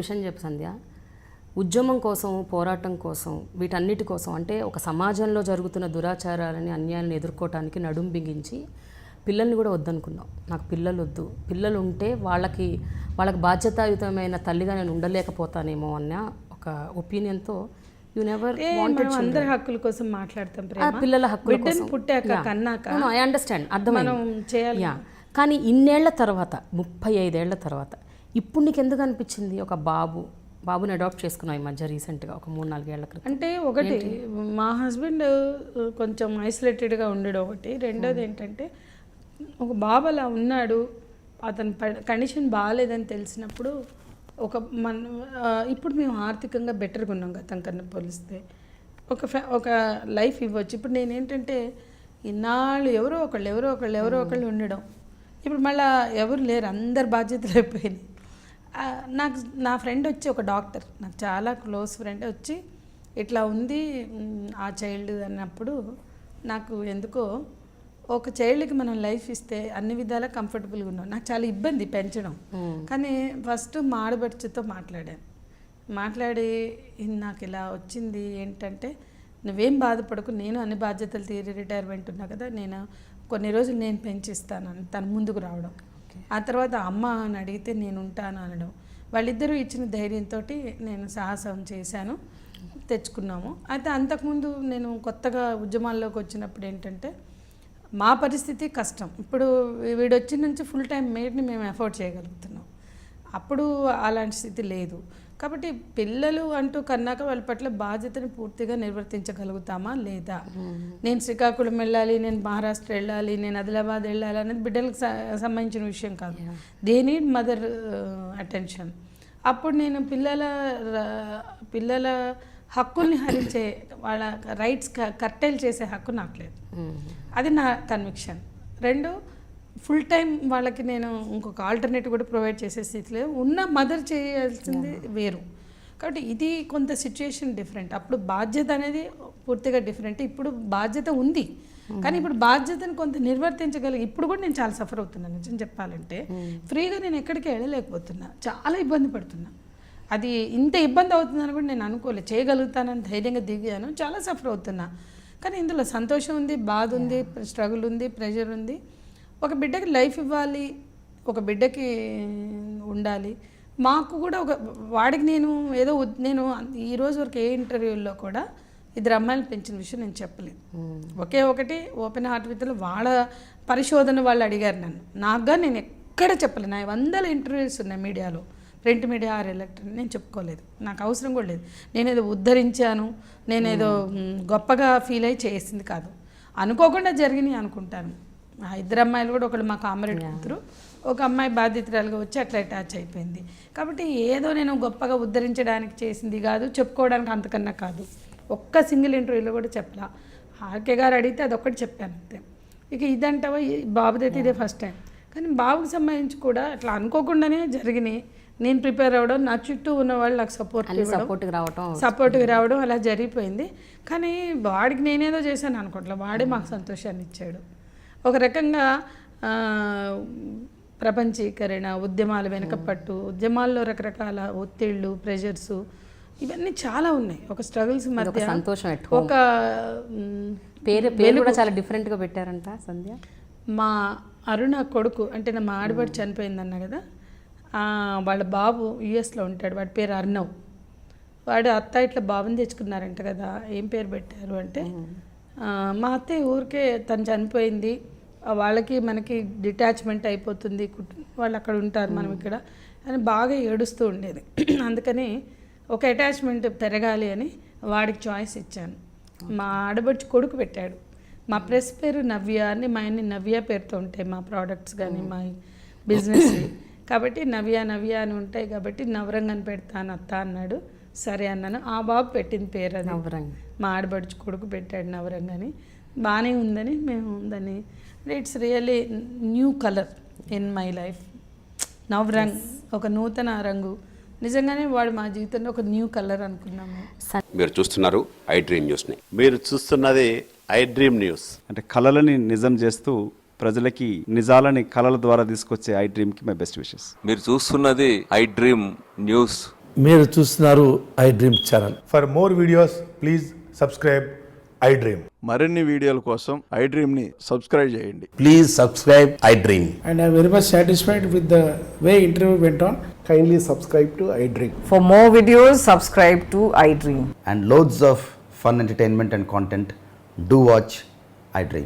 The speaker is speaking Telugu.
విషయం చెప్పు సంధ్య, ఉద్యమం కోసం, పోరాటం కోసం, వీటన్నిటి కోసం, అంటే ఒక సమాజంలో జరుగుతున్న దురాచారాలని, అన్యాయాలను ఎదుర్కోవటానికి నడుం బిగించి పిల్లల్ని కూడా వద్దనుకున్నాం. నాకు పిల్లలు వద్దు, పిల్లలు ఉంటే వాళ్ళకి బాధ్యతాయుతమైన తల్లిగా నేను ఉండలేకపోతానేమో అన్న ఒక ఒపీనియన్తో యు నెవర్ వాంటెడ్. అందరి హక్కుల కోసం మాట్లాడతాం, పిల్లల హక్కుల కోసం పుట్టాక కన్నాక ఐ అండర్స్టాండ్, అర్థమైంది. చేయాలి. కానీ ఇన్నేళ్ల తర్వాత, 35 ఏళ్ల తర్వాత ఇప్పుడు నీకు ఎందుకు అనిపించింది ఒక బాబుని అడాప్ట్ చేసుకున్నావు ఈ మధ్య రీసెంట్గా, ఒక 3-4 ఏళ్ల క్రితం? అంటే ఒకటి మా హస్బెండ్ కొంచెం ఐసోలేటెడ్గా ఉండడం ఒకటి, రెండోది ఏంటంటే ఒక బాబు అలా ఉన్నాడు, అతని కండిషన్ బాగాలేదని తెలిసినప్పుడు ఇప్పుడు మేము ఆర్థికంగా బెటర్గా ఉన్నాం గతం కన్నా పోలిస్తే, ఒక లైఫ్ ఇవ్వచ్చు. ఇప్పుడు నేనేంటంటే ఇన్నాళ్ళు ఎవరో ఒకళ్ళు ఉండడం, ఇప్పుడు మళ్ళీ ఎవరు లేరు, అందరు బాధ్యతలు అయిపోయినాయి. నా ఫ్రెండ్ వచ్చి, ఒక డాక్టర్, నాకు చాలా క్లోజ్ ఫ్రెండ్ వచ్చి ఇట్లా ఉంది ఆ చైల్డ్ అన్నప్పుడు నాకు ఎందుకో ఒక చైల్డ్కి మనం లైఫ్ ఇస్తే అన్ని విధాలా కంఫర్టబుల్గా ఉన్నాం. నాకు చాలా ఇబ్బంది పెంచడం, కానీ ఫస్ట్ మా ఆడబడుచుతో మాట్లాడి నాకు ఇలా వచ్చింది ఏంటంటే, నువ్వేం బాధపడకు, నేను అన్ని బాధ్యతలు తీరి రిటైర్మెంట్ ఉన్నా కదా, నేను కొన్ని రోజులు నేను పెంచిస్తానని తను ముందుకు రావడం, ఆ తర్వాత అమ్మ అని అడిగితే నేను ఉంటాను అనడం, వాళ్ళిద్దరూ ఇచ్చిన ధైర్యంతో నేను సాహసం చేశాను, తెచ్చుకున్నాము. అయితే అంతకుముందు నేను కొత్తగా ఉద్యమాల్లోకి వచ్చినప్పుడు ఏంటంటే మా పరిస్థితి కష్టం. ఇప్పుడు వీడొచ్చి నుంచి ఫుల్ టైం మేడ్ని మేము అఫోర్డ్ చేయగలుగుతున్నాం, అప్పుడు అలాంటి స్థితి లేదు. కాబట్టి పిల్లలు అంటూ కన్నాక వాళ్ళ పట్ల బాధ్యతని పూర్తిగా నిర్వర్తించగలుగుతామా లేదా? నేను శ్రీకాకుళం వెళ్ళాలి, నేను మహారాష్ట్ర వెళ్ళాలి, నేను ఆదిలాబాద్ వెళ్ళాలి అనేది బిడ్డలకు సంబంధించిన విషయం కాదు. They need mother attention. అప్పుడు నేను పిల్లల హక్కుల్ని హరించే, వాళ్ళ రైట్స్ కర్టైల్ చేసే హక్కు నాకు లేదు. అది నా కన్విక్షన్. రెండు, ఫుల్ టైం వాళ్ళకి నేను ఇంకొక ఆల్టర్నేటివ్ కూడా ప్రొవైడ్ చేసే స్థితిలో ఉన్న మదర్ చేయాల్సింది వేరు. కాబట్టి ఇది కొంత సిచ్యుయేషన్ డిఫరెంట్. అప్పుడు బాధ్యత అనేది పూర్తిగా డిఫరెంట్. ఇప్పుడు బాధ్యత ఉంది, కానీ ఇప్పుడు బాధ్యతను కొంత నిర్వర్తించగలిగి, ఇప్పుడు కూడా నేను చాలా సఫర్ అవుతున్నాను నిజం చెప్పాలంటే. ఫ్రీగా నేను ఎక్కడికి వెళ్ళలేకపోతున్నా, చాలా ఇబ్బంది పడుతున్నా. అది ఇంత ఇబ్బంది అవుతుందని కూడా నేను అనుకోలేదు. చేయగలుగుతానని ధైర్యంగా దిగాను, చాలా సఫర్ అవుతున్నా. కానీ ఇందులో సంతోషం ఉంది, బాధ ఉంది, స్ట్రగుల్ ఉంది, ప్రెషర్ ఉంది. ఒక బిడ్డకి లైఫ్ ఇవ్వాలి, ఒక బిడ్డకి ఉండాలి. మాకు కూడా వాడికి నేను ఈరోజు వరకు ఏ ఇంటర్వ్యూల్లో కూడా 2 అమ్మాయిలు పెంచిన విషయం నేను చెప్పలేదు. ఒకటి ఓపెన్ హార్ట్ విత్లో వాళ్ళ పరిశోధన వాళ్ళు అడిగారు నన్ను, నాకుగా నేను ఎక్కడ చెప్పలేదు. నా 100 ఇంటర్వ్యూస్ ఉన్నాయి మీడియాలో, ప్రింట్ మీడియా ఆర్ ఎలక్ట్రానిక్, నేను చెప్పుకోలేదు, నాకు అవసరం కూడా లేదు. నేనేదో ఉద్ధరించాను, నేనేదో గొప్పగా ఫీల్ అయ్యి చేసింది కాదు, అనుకోకుండా జరిగినాయి అనుకుంటాను. 2 అమ్మాయిలు కూడా, ఒకళ్ళు మా కామరేడ్ కూతురు, ఒక అమ్మాయి బాధితురాలుగా వచ్చి అట్లా అటాచ్ అయిపోయింది. కాబట్టి ఏదో నేను గొప్పగా ఉద్ధరించడానికి చేసింది కాదు, చెప్పుకోవడానికి అంతకన్నా కాదు. ఒక్క సింగిల్ ఇంటర్వ్యూలో కూడా చెప్పలా. ఆర్కే గారు అడిగితే అదొక్కటి చెప్పాను అంతే. ఇక ఇదంటావా, బాబుదైతే ఇదే ఫస్ట్ టైం. కానీ బాబుకి సంబంధించి కూడా అట్లా అనుకోకుండానే జరిగినాయి. నేను ప్రిపేర్ అవ్వడం, నా చుట్టూ ఉన్న వాళ్ళు నాకు సపోర్ట్గా రావడం అలా జరిగిపోయింది. కానీ వాడికి నేనేదో చేశాను అనుకోవట్లే, వాడే మాకు సంతోషాన్ని ఇచ్చాడు. ఒక రకంగా ప్రపంచీకరణ, ఉద్యమాల వెనకపట్టు, ఉద్యమాల్లో రకరకాల ఒత్తిళ్ళు, ప్రెషర్స్, ఇవన్నీ చాలా ఉన్నాయి. ఒక స్ట్రగుల్స్ మధ్య సంతోషం. ఒక పేరు కూడా చాలా డిఫరెంట్గా పెట్టారంట సంధ్య. మా అరుణ కొడుకు, అంటే మా ఆడబడి చనిపోయిందన్న కదా, వాళ్ళ బాబు యుఎస్లో ఉంటాడు, వాడి పేరు అర్ణవ్. వాడు అత్త ఇట్లా బాబుని తెచ్చుకున్నారంట కదా, ఏం పేరు పెట్టారు అంటే, మా అత్తయ్య ఊరికే తను చనిపోయింది, వాళ్ళకి మనకి డిటాచ్మెంట్ అయిపోతుంది, వాళ్ళు అక్కడ ఉంటారు, మనం ఇక్కడ అని బాగా ఏడుస్తూ ఉండేది. అందుకని ఒక అటాచ్మెంట్ పెరగాలి అని వాడికి చాయిస్ ఇచ్చాను. మా ఆడబడి కొడుకు పెట్టాడు. మా ప్రెస్ పేరు నవ్య అని, మా అన్ని నవ్య పేరుతో ఉంటాయి మా ప్రోడక్ట్స్ కానీ మా బిజినెస్. కాబట్టి నవ్య అని ఉంటాయి, కాబట్టి నవరంగ్ అని పెడతాను అత్త అన్నాడు. సరే అన్నాను. ఆ బాబు పెట్టిన పేరు అది నవరంగ్. మా ఆడబడుచు కొడుకు పెట్టాడు నవరంగ్ అని. బాగానే ఉందని మేము దాన్ని, it's really new colour in my life. Navrang ఒక నూతన రంగు. నిజంగానే వాడు మా జీవితంలో ఒక న్యూ కలర్ అనుకున్నాము. మీరు చూస్తున్నారు ఐ డ్రీమ్ న్యూస్ని. మీరు చూస్తున్నది ఐ డ్రీమ్ న్యూస్. అంటే కళలని నిజం చేస్తూ ప్రజలకి నిజాలని కళల ద్వారా తీసుకొచ్చే ఐ డ్రీమ్కి మై బెస్ట్ విషెస్. మీరు చూస్తున్నది ఐ డ్రీమ్ న్యూస్. మీరు చూస్తున్నారు I dream channel. For more videos, please subscribe iDream. మరిన్ని వీడియోల కోసం ఐ డ్రీమ్ని సబ్స్క్రైబ్ చేయండి. Please subscribe I dream. And I am very much satisfied with the way interview went on. Kindly subscribe to iDream. For more videos, subscribe to iDream. and loads of fun entertainment and content. Do watch iDream.